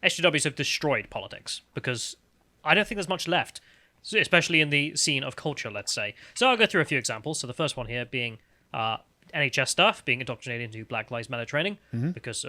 SJWs have destroyed politics because I don't think there's much left, especially in the scene of culture, let's say. So I'll go through a few examples. So the first one here being NHS staff being indoctrinated into Black Lives Matter training, because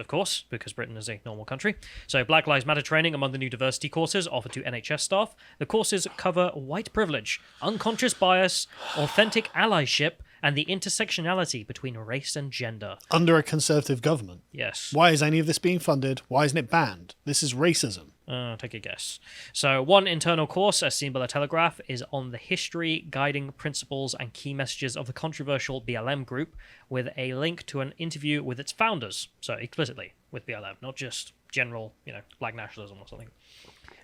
Britain is a normal country. So Black Lives Matter training among the new diversity courses offered to NHS staff. The courses cover white privilege, unconscious bias, authentic allyship, and the intersectionality between race and gender. Under a Conservative government. Yes. Why is any of this being funded? Why isn't it banned? This is racism. Take a guess. So one internal course, as seen by the Telegraph, is on the history, guiding principles and key messages of the controversial BLM group, with a link to an interview with its founders. So explicitly with BLM, not just general, black nationalism or something.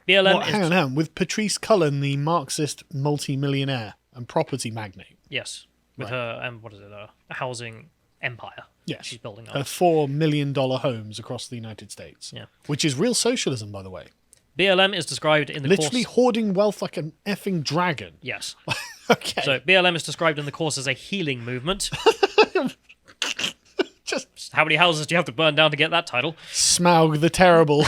BLM Hang on. With Patrice Cullen, the Marxist multi-millionaire and property magnate. Yes. With her, a housing empire. Yes. She's building up. Her $4 million homes across the United States. Yeah. Which is real socialism, by the way. BLM is described in the Literally course... hoarding wealth like an effing dragon. Yes. Okay. So BLM is described in the course as a healing movement. Just how many houses do you have to burn down to get that title? Smaug the Terrible,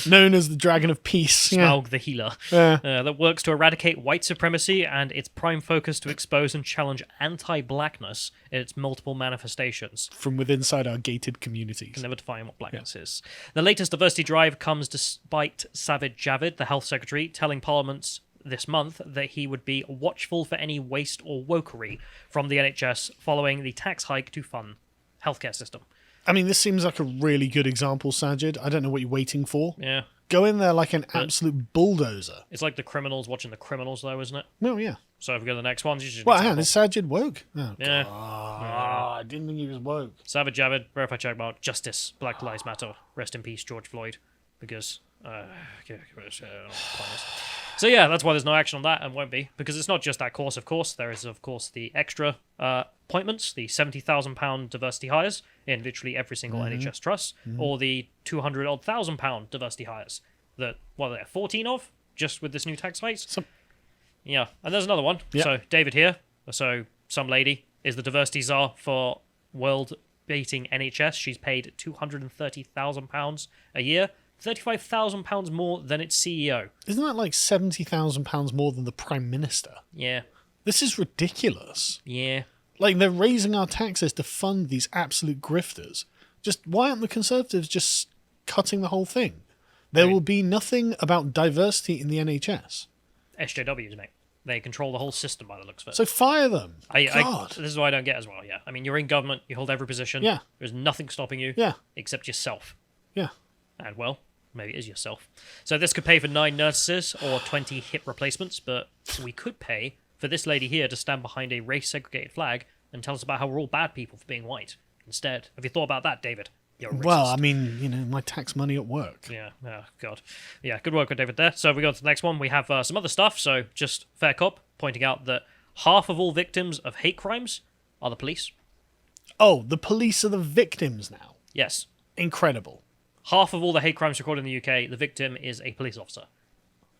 known as the Dragon of Peace. Smaug the Healer. That works to eradicate white supremacy and its prime focus to expose and challenge anti-blackness in its multiple manifestations. From within inside our gated communities. You can never define what blackness is. The latest diversity drive comes despite Sajid Javid, the health secretary, telling parliaments this month that he would be watchful for any waste or wokery from the NHS following the tax hike to fund healthcare system. I mean, this seems like a really good example, Sajid. I don't know what you're waiting for. Yeah. Go in there like an absolute bulldozer. It's like The Criminals watching The Criminals, though, isn't it? No, yeah. So if we go to the next one... Well, hang on, is Sajid woke? Oh, yeah. God. I didn't think he was woke. Sajid Javid, verify check about justice, Black Lives Matter, rest in peace, George Floyd, because... So yeah, that's why there's no action on that and won't be, because it's not just that course, of course. There is, of course, the extra appointments, the £70,000 diversity hires in literally every single NHS trust, or the £200,000 diversity hires that, what are there, 14 of, just with this new tax hike? Yeah, and there's another one. Yep. So David here, so some lady, is the diversity czar for world-beating NHS. She's paid £230,000 a year, £35,000 more than its CEO. Isn't that like £70,000 more than the Prime Minister? Yeah. This is ridiculous. Yeah. Like, they're raising our taxes to fund these absolute grifters. Just, why aren't the Conservatives just cutting the whole thing? There will be nothing about diversity in the NHS. SJWs, mate. They control the whole system by the looks of it. So fire them. God. This is what I don't get as well, yeah. I mean, you're in government, you hold every position. Yeah. There's nothing stopping you. Yeah. Except yourself. Yeah. And, well, maybe it is yourself. So this could pay for 9 nurses or 20 hip replacements, but we could pay for this lady here to stand behind a race-segregated flag and tell us about how we're all bad people for being white instead. Have you thought about that, David? You're a racist. Well, I mean, my tax money at work. Yeah, oh, God. Yeah, good work with David there. So if we go to the next one, we have some other stuff. So just fair cop, pointing out that half of all victims of hate crimes are the police. Oh, the police are the victims now. Yes. Incredible. Half of all the hate crimes recorded in the UK, the victim is a police officer.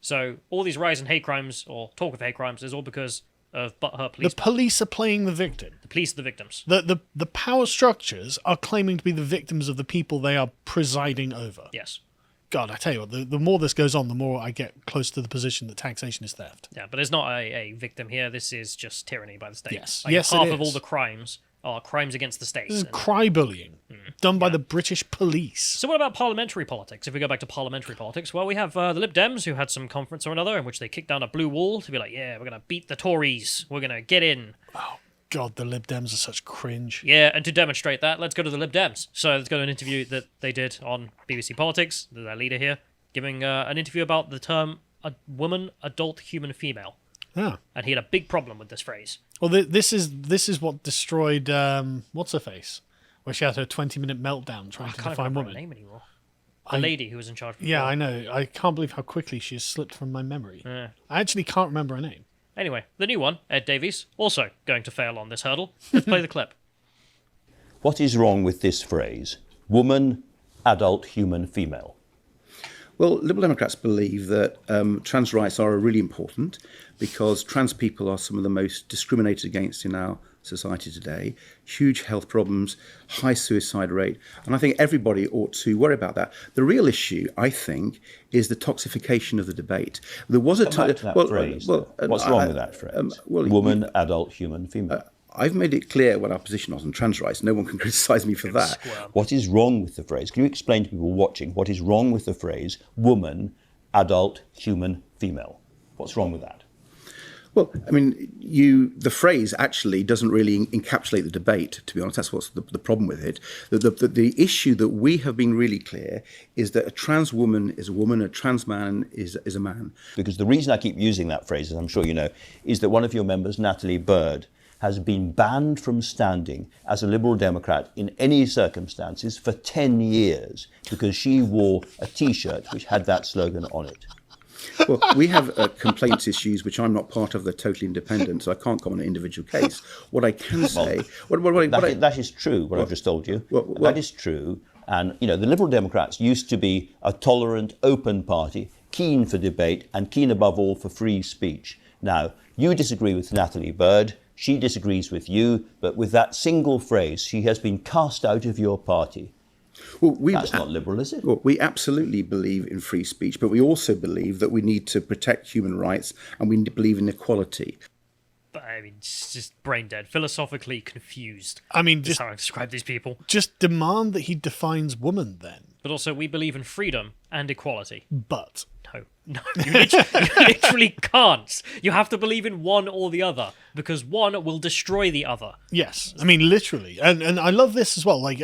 So all these rise in hate crimes, or talk of hate crimes, is all because of butthurt police. The police are playing the victim. The police are the victims. The power structures are claiming to be the victims of the people they are presiding over. Yes. God, I tell you what, the more this goes on, the more I get close to the position that taxation is theft. Yeah, but it's not a victim here. This is just tyranny by the state. Yes. Like, Yes, half it of is. all the crimes are crimes against the state. This is cry-bullying done by the British police. So what about parliamentary politics? If we go back to parliamentary politics, well, we have the Lib Dems, who had some conference or another in which they kicked down a blue wall to be like, yeah, we're going to beat the Tories. We're going to get in. Oh, God, the Lib Dems are such cringe. Yeah, and to demonstrate that, let's go to the Lib Dems. So let's go to an interview that they did on BBC Politics, their leader here, giving an interview about the term woman, adult, human, female. Yeah. And he had a big problem with this phrase. Well, this is what destroyed what's her face, where she had her 20-minute meltdown trying to I can't define remember woman. her name anymore. The lady who was in charge. Yeah, I know. I can't believe how quickly she has slipped from my memory. Yeah. I actually can't remember her name. Anyway, the new one, Ed Davies, also going to fail on this hurdle. Let's play the clip. What is wrong with this phrase? Woman, adult, human, female. Well, Liberal Democrats believe that trans rights are really important because trans people are some of the most discriminated against in our society today, huge health problems, high suicide rate, and I think everybody ought to worry about that. The real issue, I think, is the toxification of the debate. There was a Come back to that phrase. What's wrong with that phrase? Woman, adult, human, female. I've made it clear what our position was on trans rights. No one can criticise me for that. What is wrong with the phrase? Can you explain to people watching what is wrong with the phrase woman, adult, human, female? What's wrong with that? Well, I mean, the phrase actually doesn't really encapsulate the debate, to be honest. That's what's the problem with it. The issue that we have been really clear is that a trans woman is a woman, a trans man is a man. Because the reason I keep using that phrase, as I'm sure you know, is that one of your members, Natalie Bird, has been banned from standing as a Liberal Democrat in any circumstances for 10 years because she wore a T-shirt which had that slogan on it. Well, we have complaints issues, which I'm not part of. They're totally independent, so I can't comment on an individual case. What I can say... That is true, what I've just told you. That is true. And, the Liberal Democrats used to be a tolerant, open party, keen for debate and keen above all for free speech. Now, you disagree with Natalie Bird. She disagrees with you, but with that single phrase, she has been cast out of your party. Well, that's not liberal, is it? Well, we absolutely believe in free speech, but we also believe that we need to protect human rights and we believe in equality. But I mean, it's just brain dead, philosophically confused. I mean, just how I describe these people. Just demand that he defines woman then. But also, we believe in freedom and equality. But no, you literally can't. You have to believe in one or the other, because one will destroy the other. Yes, I mean, literally. And I love this as well. Like,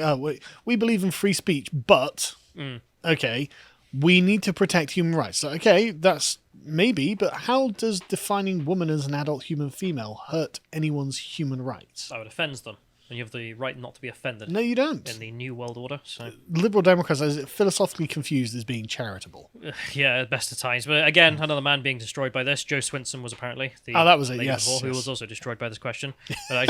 we believe in free speech, but, okay, we need to protect human rights. So, okay, that's maybe, but how does defining woman as an adult human female hurt anyone's human rights? Oh, it offends them. And you have the right not to be offended. No, you don't. In the New World Order. So Liberal Democrats are philosophically confused as being charitable. Yeah, at best of times. But again, another man being destroyed by this. Joe Swinson was apparently the that was it. lady Yes, before, who was also destroyed by this question. But I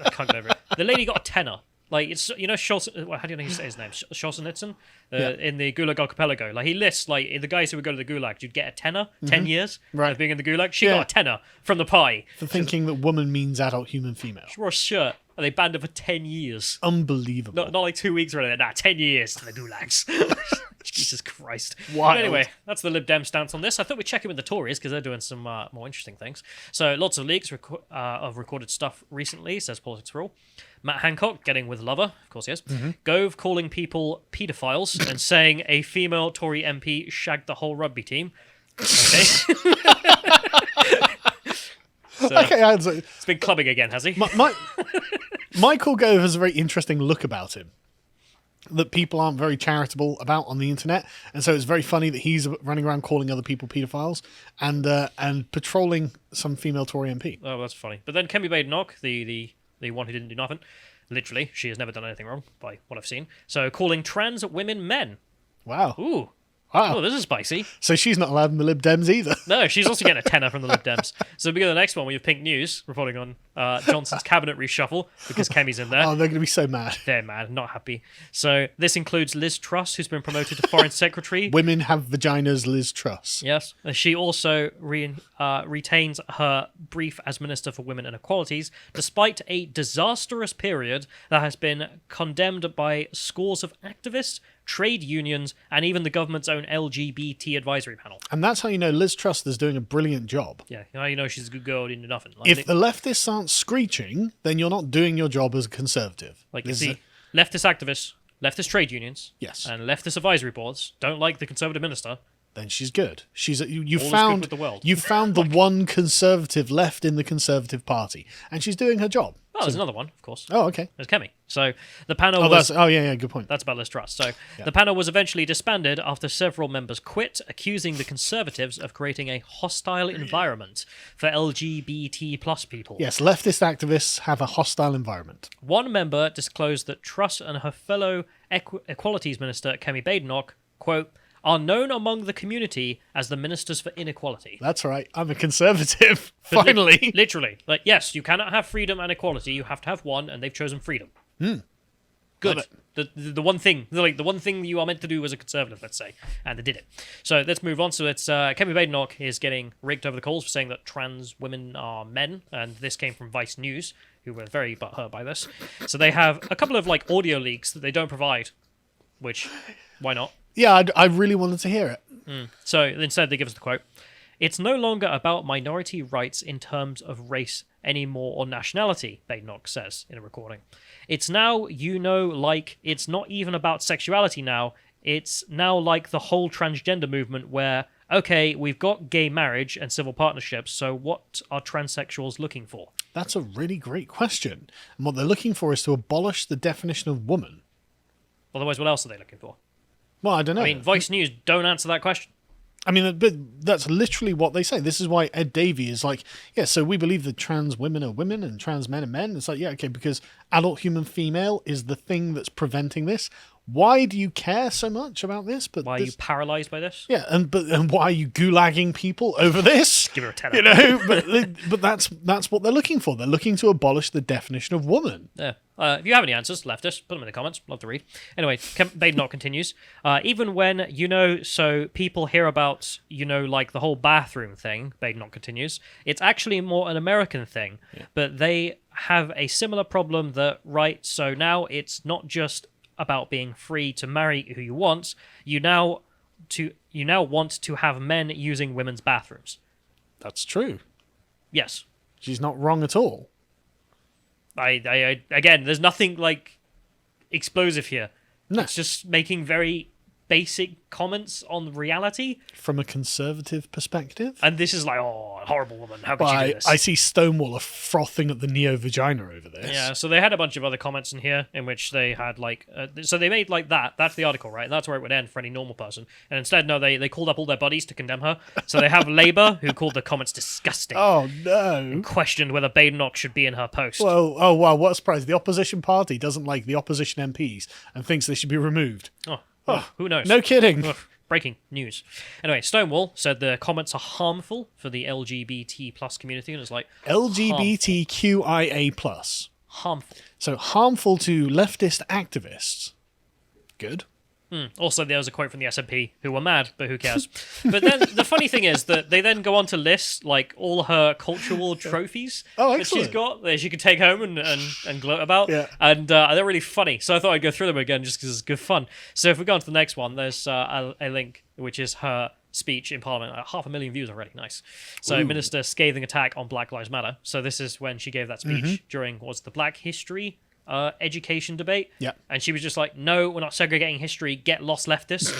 can't get over it. The lady got a tenner. Like, it's, how do you say his name? Solzhenitsyn? In the Gulag Archipelago. Like, he lists, like, the guys who would go to the Gulag, you'd get a tenner, 10 years of being in the Gulag. She got a tenner from the pie. For thinking that woman means adult human female. She wore a shirt, and they banned her for 10 years. Unbelievable. Not like 2 weeks or anything. 10 years to the Gulags. Jesus Christ. Wild. But anyway, that's the Lib Dem stance on this. I thought we'd check in with the Tories, because they're doing some more interesting things. So, lots of leaks of recorded stuff recently, says Politics for All. Matt Hancock getting with Lover, of course he is. Gove calling people paedophiles and saying a female Tory MP shagged the whole rugby team. Okay. It's been clubbing again, has he? Michael Gove has a very interesting look about him that people aren't very charitable about on the internet, and so it's very funny that he's running around calling other people paedophiles and patrolling some female Tory MP. Oh, that's funny. But then Kemi Badenoch, the one who didn't do nothing, literally, she has never done anything wrong, by what I've seen. So calling trans women men. Wow. Ooh. Wow. Oh, this is spicy. So she's not allowed in the Lib Dems either. No, she's also getting a tenner from the Lib Dems. So we go to the next one. We have Pink News reporting on Johnson's cabinet reshuffle because Kemi's in there. Oh, they're going to be so mad. They're mad, not happy. So this includes Liz Truss, who's been promoted to Foreign Secretary. Women have vaginas, Liz Truss. Yes. She also retains her brief as Minister for Women and Equalities, despite a disastrous period that has been condemned by scores of activists, trade unions, and even the government's own LGBT advisory panel. And that's how you know Liz Truss is doing a brilliant job. Yeah, you know she's a good girl into nothing. Like, if the leftists aren't screeching, then you're not doing your job as a conservative. Like, you see, leftist activists, leftist trade unions, yes, and leftist advisory boards don't like the Conservative minister. Then she's good. She's you All found is good with the world. You found the one conservative left in the Conservative Party, and she's doing her job. Oh, there's another one, of course. Oh, okay. There's Kemi. So the panel good point. That's about Liz Truss. So the panel was eventually disbanded after several members quit, accusing the Conservatives of creating a hostile environment for LGBT plus people. Yes, leftist activists have a hostile environment. One member disclosed that Truss and her fellow Equalities Minister, Kemi Badenoch, quote, are known among the community as the Ministers for Inequality. That's right. I'm a conservative. Finally. Literally. Like, yes, you cannot have freedom and equality. You have to have one, and they've chosen freedom. Good. The one thing, the one thing you are meant to do as a conservative, let's say, and they did it. So let's move on. So it's Kemi Badenoch is getting raked over the coals for saying that trans women are men, and this came from Vice News, who were very butthurt by this. So they have a couple of like audio leaks that they don't provide, which, why not? Yeah, I really wanted to hear it. So instead they give us the quote. It's no longer about minority rights in terms of race anymore or nationality, Badenoch says in a recording. It's now, it's not even about sexuality now. It's now like the whole transgender movement where, okay, we've got gay marriage and civil partnerships, so what are transsexuals looking for? That's a really great question. And what they're looking for is to abolish the definition of woman. Otherwise, what else are they looking for? Well, I don't know. I mean, Voice News don't answer that question. I mean, but that's literally what they say. This is why Ed Davey is like, yeah, so we believe that trans women are women and trans men are men. It's like, yeah, okay, because adult human female is the thing that's preventing this. Why do you care so much about this? But why are you paralyzed by this? Yeah, and why are you gulagging people over this? Give her a tenner. You know, but that's what they're looking for. They're looking to abolish the definition of woman. Yeah. If you have any answers, leftists, put them in the comments. Love to read. Anyway, Badenoch continues. Even when, so people hear about, like the whole bathroom thing, Badenoch continues, it's actually more an American thing. Yeah. But they have a similar problem that, right, so now it's not just about being free to marry who you want. You now want to have men using women's bathrooms. That's true. Yes. She's not wrong at all. I again, there's nothing like explosive here. No. It's just making very basic comments on reality from a conservative perspective. And this is like, oh, horrible woman. How could you do this? I see Stonewaller frothing at the neo-vagina over this. Yeah, so they had a bunch of other comments in here in which they had like, so they made like that. That's the article, right? That's where it would end for any normal person. And instead, no, they called up all their buddies to condemn her. So they have Labour, who called the comments disgusting. Oh, no. And questioned whether Badenoch should be in her post. Well, oh, wow, what a surprise. The opposition party doesn't like the opposition MPs and thinks they should be removed. Oh, who knows? No kidding. Ugh, breaking news. Anyway, Stonewall said the comments are harmful for the LGBT plus community, and it's like LGBTQIA+. Harmful. So harmful to leftist activists. Good. Also, there was a quote from the SNP who were mad, but who cares? But then the funny thing is that they then go on to list like all her cultural trophies that she's got that she could take home and gloat about. Yeah. And they're really funny. So I thought I'd go through them again just because it's good fun. So if we go on to the next one, there's a link, which is her speech in Parliament. 500,000 views already. Nice. So Minister scathing attack on Black Lives Matter. So this is when she gave that speech during, what's the Black History education debate. Yeah. And she was just like, no, we're not segregating history, get lost leftists.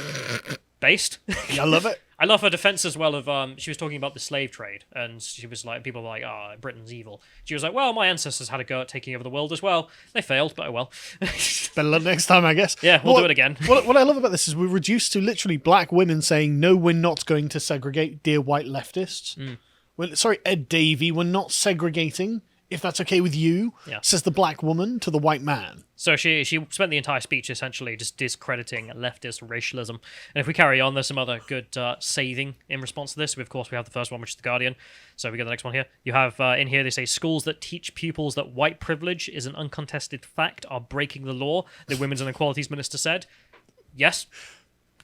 Based. Yeah, I love it. I love her defense as well of, she was talking about the slave trade, and she was like, people were like, Britain's evil. She was like, well, my ancestors had a go at taking over the world as well. They failed, but oh well. Better luck next time, I guess. Yeah, we'll do it again. What I love about this is we're reduced to literally black women saying, no, we're not going to segregate, dear white leftists. Well, sorry, Ed Davey, we're not segregating. If that's okay with you, says the black woman to the white man. So she spent the entire speech essentially just discrediting leftist racialism. And if we carry on, there's some other good saving in response to this. Of course, we have the first one, which is The Guardian. So we get the next one here. You have in here, they say, schools that teach pupils that white privilege is an uncontested fact are breaking the law, the Women's and Equalities Minister said. Yes.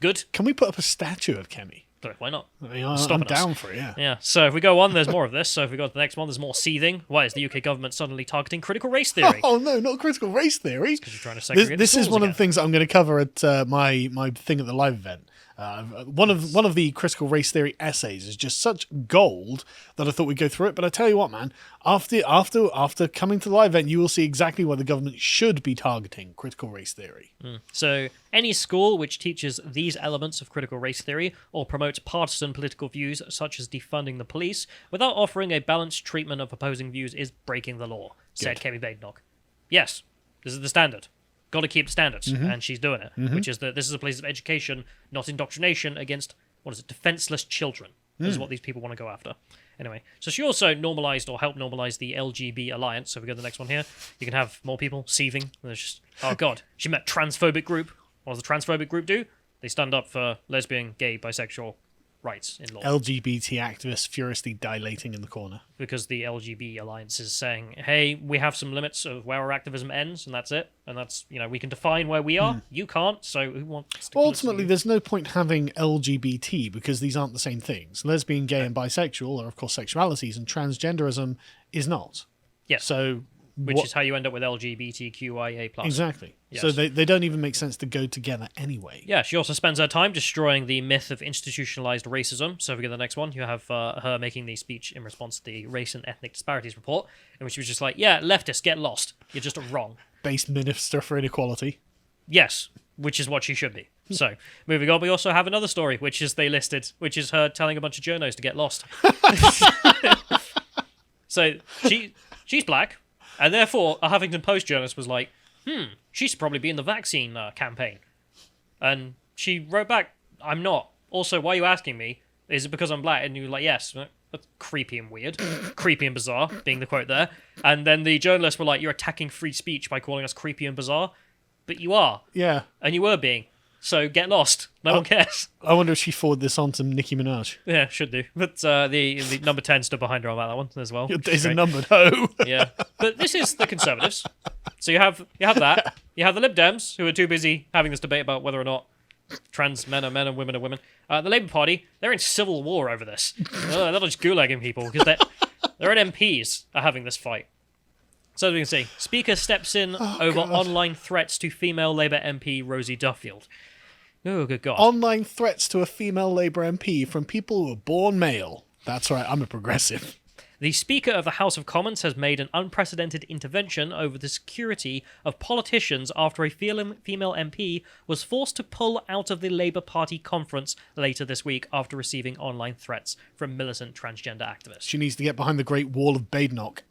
Good. Can we put up a statue of Kemi? Why not? I'm down for it, yeah. Yeah, so if we go on, there's more of this. So if we go to the next one, there's more seething. Why is the UK government suddenly targeting critical race theory? Oh, no, not critical race theory. Because you're trying to segregate This is one again. of the things that I'm going to cover at my thing at the live event. One of the critical race theory essays is just such gold that I thought we'd go through it. But I tell you what, man, after coming to the live event, you will see exactly why the government should be targeting critical race theory. So any school which teaches these elements of critical race theory or promotes partisan political views such as defunding the police without offering a balanced treatment of opposing views is breaking the law, said Kemi Badenoch. Yes, this is the standard. Got to keep the standards, and she's doing it, which is that this is a place of education, not indoctrination against, defenseless children. This is what these people want to go after. Anyway, so she also normalized or helped normalize the LGB alliance. So if we go to the next one here, you can have more people seething. And there's just, oh god, she met transphobic group. What does the transphobic group do? They stand up for lesbian, gay, bisexual rights in law. LGBT activists furiously dilating in the corner. Because the LGB alliance is saying, hey, we have some limits of where our activism ends, and that's it. And that's, we can define where we are. You can't, so who wants to... Well, ultimately, there's no point having LGBT because these aren't the same things. Lesbian, gay, and bisexual are, of course, sexualities, and transgenderism is not. Yes. So which is how you end up with LGBTQIA+. Exactly. Yes. So they don't even make sense to go together anyway. Yeah, she also spends her time destroying the myth of institutionalized racism. So if we get the next one, you have her making the speech in response to the Race and Ethnic Disparities report, in which she was just like, yeah, leftists, get lost. You're just wrong. Based Minister for Inequality. Yes, which is what she should be. So, moving on, we also have another story, which is they listed, which is her telling a bunch of journos to get lost. So, she's black, and therefore a Huffington Post journalist was like, she should probably be in the vaccine campaign. And she wrote back, I'm not. Also, why are you asking me? Is it because I'm black? And you were like, yes. That's creepy and weird. Creepy and bizarre, being the quote there. And then the journalists were like, you're attacking free speech by calling us creepy and bizarre. But you are. Yeah. And you were being. So get lost. No one cares. I wonder if she forwarded this on to Nicki Minaj. Yeah, should do. But the number 10 stood behind her on that one as well. Your days are numbered, ho. Yeah. But this is the Conservatives. So you have that. You have the Lib Dems, who are too busy having this debate about whether or not trans men are men and women are women. The Labour Party, they're in civil war over this. They're not just gulagging people, because their own MPs are having this fight. So as we can see, Speaker steps in over online threats to female Labour MP Rosie Duffield. Oh, good God. Online threats to a female Labour MP from people who are born male. That's right, I'm a progressive. The Speaker of the House of Commons has made an unprecedented intervention over the security of politicians after a female MP was forced to pull out of the Labour Party conference later this week after receiving online threats from militant transgender activists. She needs to get behind the Great Wall of Badenoch.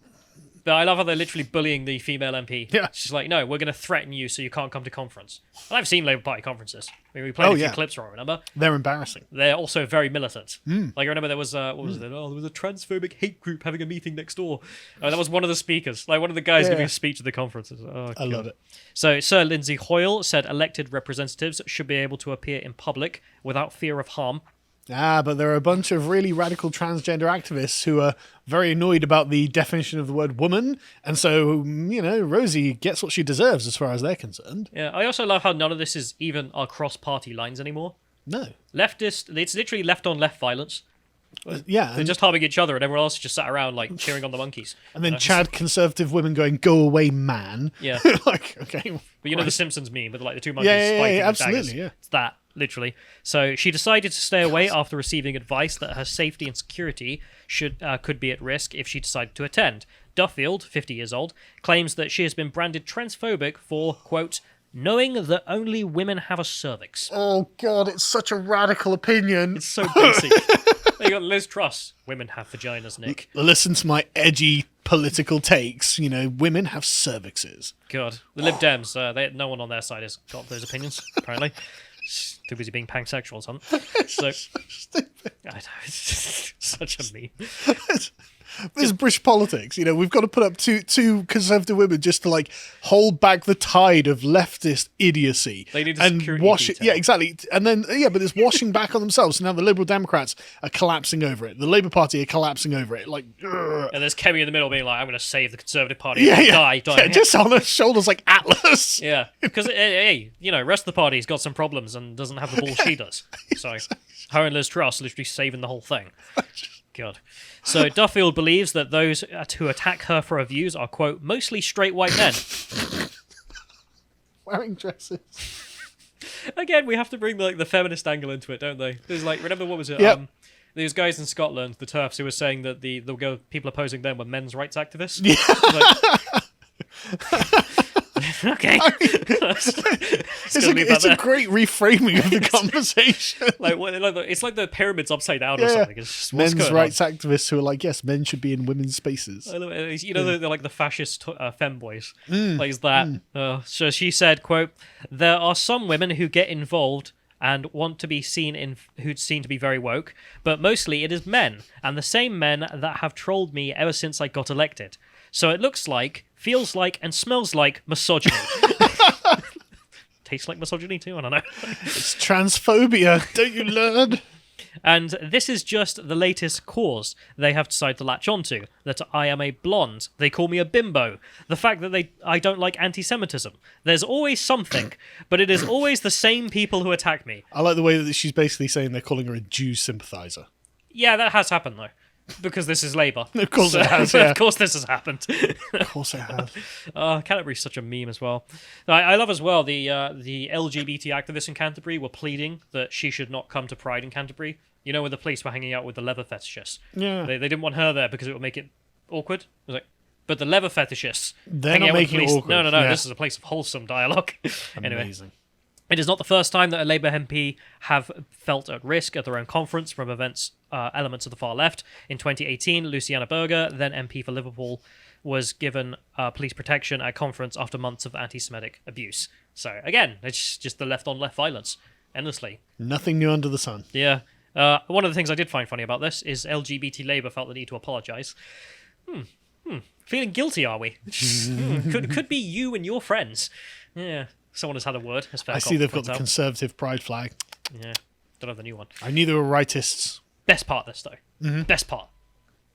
But I love how they're literally bullying the female MP. Yeah. She's like, no, we're going to threaten you so you can't come to conference. And I've seen Labour Party conferences. I mean, we played a few clips from it, remember? They're embarrassing. They're also very militant. Like, I remember there was, what was it? Oh, there was a transphobic hate group having a meeting next door. And that was one of the speakers, like one of the guys giving a speech at the conferences. Oh, I love it. So, Sir Lindsay Hoyle said elected representatives should be able to appear in public without fear of harm. But there are a bunch of really radical transgender activists who are very annoyed about the definition of the word woman, and so, Rosie gets what she deserves as far as they're concerned. Yeah, I also love how none of this is even across party lines anymore. No. Leftist, it's literally left-on-left violence. Yeah. They're just harming each other, and everyone else just sat around, like, cheering on the monkeys. And then Chad conservative women going, go away, man. Yeah. Like, okay. But you know the Simpsons meme with, like, the two monkeys Yeah, fighting with absolutely, daggers? yeah. It's that, literally. So she decided to stay away after receiving advice that her safety and security could be at risk if she decided to attend. Duffield, 50 years old, claims that she has been branded transphobic for, quote, knowing that only women have a cervix. Oh, God, it's such a radical opinion. It's so basic. You got Liz Truss. Women have vaginas, Nick. Listen to my edgy political takes. Women have cervixes. God. The Lib Dems, no one on their side has got those opinions, apparently. Too busy being pansexuals, huh? So, I know, it's such a meme. This is British politics. We've got to put up two conservative women just to hold back the tide of leftist idiocy. They need a and security wash it. detail. Yeah, exactly. And then but it's washing back on themselves. So now the Liberal Democrats are collapsing over it. The Labour Party are collapsing over it. And there's Kemi in the middle being like, I'm going to save the Conservative Party. Yeah. Die. Just on her shoulders like Atlas. Yeah, because hey, rest of the party's got some problems and doesn't have the balls she does. So her and Liz Truss literally saving the whole thing. God. So Duffield believes that those who attack her for her views are, quote, mostly straight white men. Wearing dresses. Again, we have to bring the feminist angle into it, don't they? There's remember what was it? Yep. These guys in Scotland, the TERFs, who were saying that the people opposing them were men's rights activists. Yeah. Okay. It's a great reframing of the conversation. It's like the pyramid's upside down or something. It's just, men's rights activists who are like, yes, men should be in women's spaces. They're like the fascist femboys. It's that. So she said, quote, there are some women who get involved and want to be who'd seen to be very woke, but mostly it is men, and the same men that have trolled me ever since I got elected. So it looks like, feels like, and smells like misogyny. Tastes like misogyny too? I don't know. It's transphobia, don't you learn? And this is just the latest cause they have decided to latch onto, that I am a blonde. They call me a bimbo. The fact that I don't like anti-Semitism. There's always something, but it is always the same people who attack me. I like the way that she's basically saying they're calling her a Jew sympathiser. Yeah, that has happened, though. Because this is Labour. Of course it has, yeah. Of course this has happened. Of course it has. Canterbury's such a meme as well. I love as well the LGBT activists in Canterbury were pleading that she should not come to Pride in Canterbury. You know, where the police were hanging out with the leather fetishists. Yeah. They didn't want her there because it would make it awkward. It was like, but the leather fetishists They're hanging not out with making it police. awkward. No. Yeah. This is a place of wholesome dialogue. Anyway. Amazing. It is not the first time that a Labour MP have felt at risk at their own conference from elements of the far left. In 2018, Luciana Berger, then MP for Liverpool, was given police protection at a conference after months of anti-Semitic abuse. So, again, it's just the left-on-left violence, endlessly. Nothing new under the sun. Yeah. One of the things I did find funny about this is LGBT Labour felt the need to apologise. Feeling guilty, are we? Could be you and your friends. Yeah. Someone has had a word. I see they've got the Conservative pride flag. Yeah, don't have the new one. I knew they were rightists. Best part of this, though. Mm-hmm. Best part.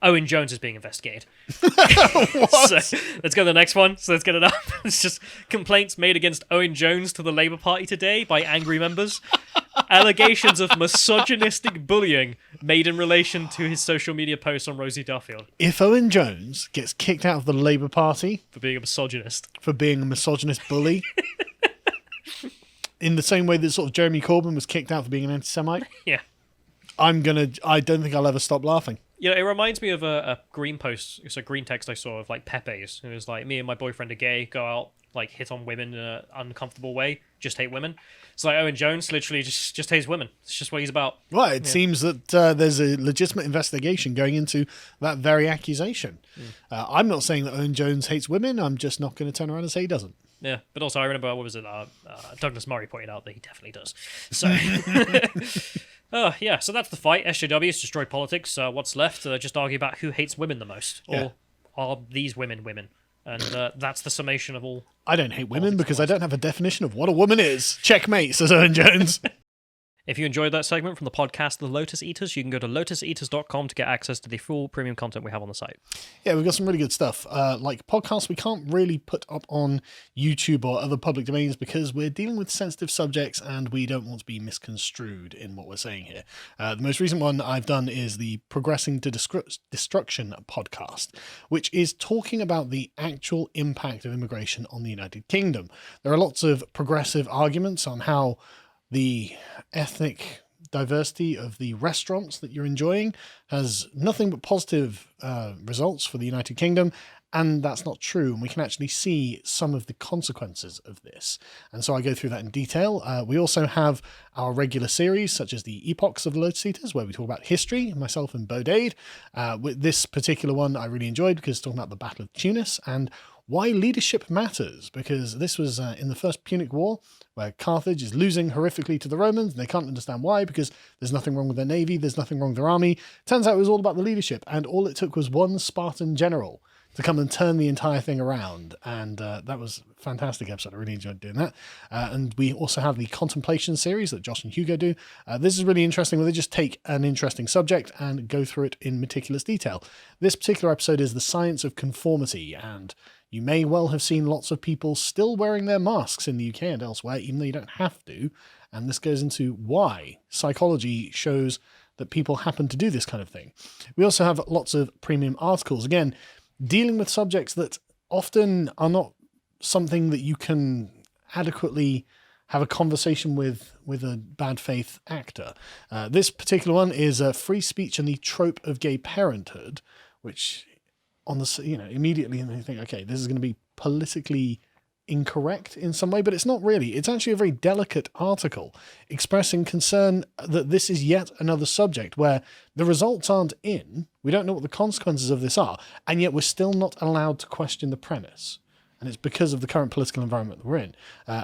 Owen Jones is being investigated. So, let's go to the next one. So let's get it up. It's just complaints made against Owen Jones to the Labour Party today by angry members. Allegations of misogynistic bullying made in relation to his social media posts on Rosie Duffield. If Owen Jones gets kicked out of the Labour Party For being a misogynist. for being a misogynist bully, in the same way that sort of Jeremy Corbyn was kicked out for being an anti-Semite, Yeah. I don't think I'll ever stop laughing. You know, it reminds me of a green post, it's a green text I saw of like Pepe's. It was like, me and my boyfriend are gay, go out, like hit on women in an uncomfortable way, just hate women. It's like Owen Jones literally just hates women. It's just what he's about. Well, it seems that there's a legitimate investigation going into that very accusation. I'm not saying that Owen Jones hates women. I'm just not going to turn around and say he doesn't. Yeah, but also I remember, what was it, Douglas Murray pointed out that he definitely does. So, so that's the fight. SJWs destroy politics. What's left? Just argue about who hates women the most. Or are these women women? And that's the summation of all. I don't hate women because I don't have a definition of what a woman is. Checkmate, says Owen Jones. If you enjoyed that segment from the podcast The Lotus Eaters, you can go to lotuseaters.com to get access to the full premium content we have on the site. Yeah, we've got some really good stuff. Like podcasts we can't really put up on YouTube or other public domains because we're dealing with sensitive subjects and we don't want to be misconstrued in what we're saying here. The most recent one I've done is the Progressing to Destruction podcast, which is talking about the actual impact of immigration on the United Kingdom. There are lots of progressive arguments on how the ethnic diversity of the restaurants that you're enjoying has nothing but positive results for the United Kingdom, and that's not true, and we can actually see some of the consequences of this. And so I go through that in detail. We also have our regular series, such as the Epochs of the Lotus Eaters, where we talk about history, myself and Bodade. With this particular one I really enjoyed because it's talking about the Battle of Tunis and why leadership matters, because this was in the First Punic War, where Carthage is losing horrifically to the Romans, and they can't understand why, because there's nothing wrong with their navy, there's nothing wrong with their army. Turns out it was all about the leadership, and all it took was one Spartan general to come and turn the entire thing around, and that was a fantastic episode. I really enjoyed doing that. And we also have the Contemplation series that Josh and Hugo do. This is really interesting, where they just take an interesting subject and go through it in meticulous detail. This particular episode is the science of conformity, and you may well have seen lots of people still wearing their masks in the UK and elsewhere, even though you don't have to. And this goes into why psychology shows that people happen to do this kind of thing. We also have lots of premium articles, again, dealing with subjects that often are not something that you can adequately have a conversation with a bad faith actor. This particular one is free speech and the trope of gay parenthood, which on the, immediately you think, okay, this is going to be politically incorrect in some way, but it's not really. It's actually a very delicate article expressing concern that this is yet another subject where the results aren't in, we don't know what the consequences of this are, and yet we're still not allowed to question the premise. And it's because of the current political environment that we're in.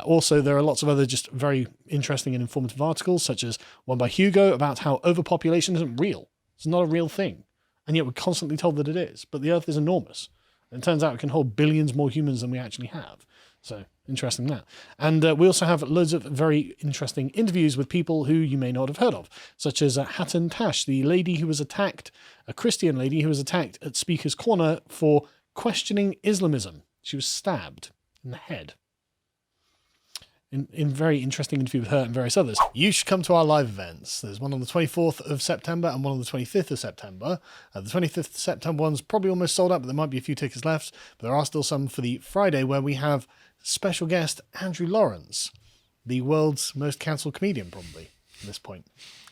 Also, there are lots of other just very interesting and informative articles, such as one by Hugo about how overpopulation isn't real. It's not a real thing. And yet we're constantly told that it is. But the Earth is enormous. And it turns out it can hold billions more humans than we actually have. So, interesting that. And we also have loads of very interesting interviews with people who you may not have heard of, such as Hatton Tash, the lady who was attacked, a Christian lady who was attacked at Speaker's Corner for questioning Islamism. She was stabbed in the head. in very interesting interview with her and various others. You should come to our live events. There's one on the 24th of September and one on the 25th of September. The 25th of September one's probably almost sold out, but there might be a few tickets left. But there are still some for the Friday, where we have special guest Andrew Lawrence, the world's most cancelled comedian, probably at this point.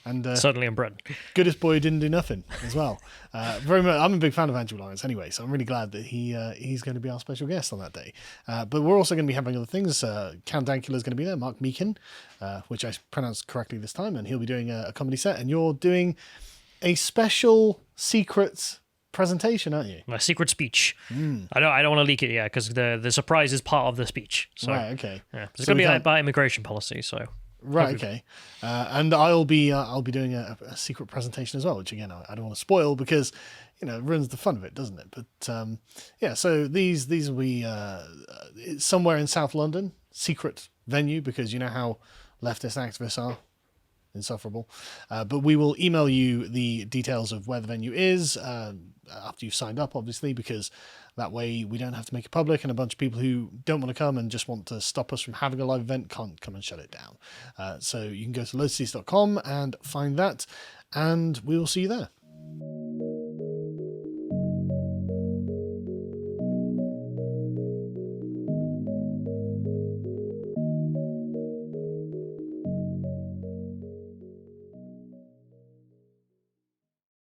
And certainly in Britain. Goodest boy who didn't do nothing as well. Very much. I'm a big fan of Andrew Lawrence anyway, so I'm really glad that he's going to be our special guest on that day. But we're also going to be having other things. Count Dankula is going to be there, Mark Meakin, which I pronounced correctly this time, and he'll be doing a comedy set. And you're doing a special secret presentation, aren't you? My secret speech. I don't want to leak it yet, because the surprise is part of the speech. So, right. Okay. Yeah, it's going to be about immigration policy. So. Right, okay. And I'll be doing a secret presentation as well, which again I don't want to spoil because it ruins the fun of it, doesn't it? But yeah, so these will be somewhere in South London, secret venue, because you know how leftist activists are. Insufferable. But we will email you the details of where the venue is after you've signed up, obviously, because that way we don't have to make it public, and a bunch of people who don't want to come and just want to stop us from having a live event can't come and shut it down. So you can go to lotus.com and find that, and we will see you there.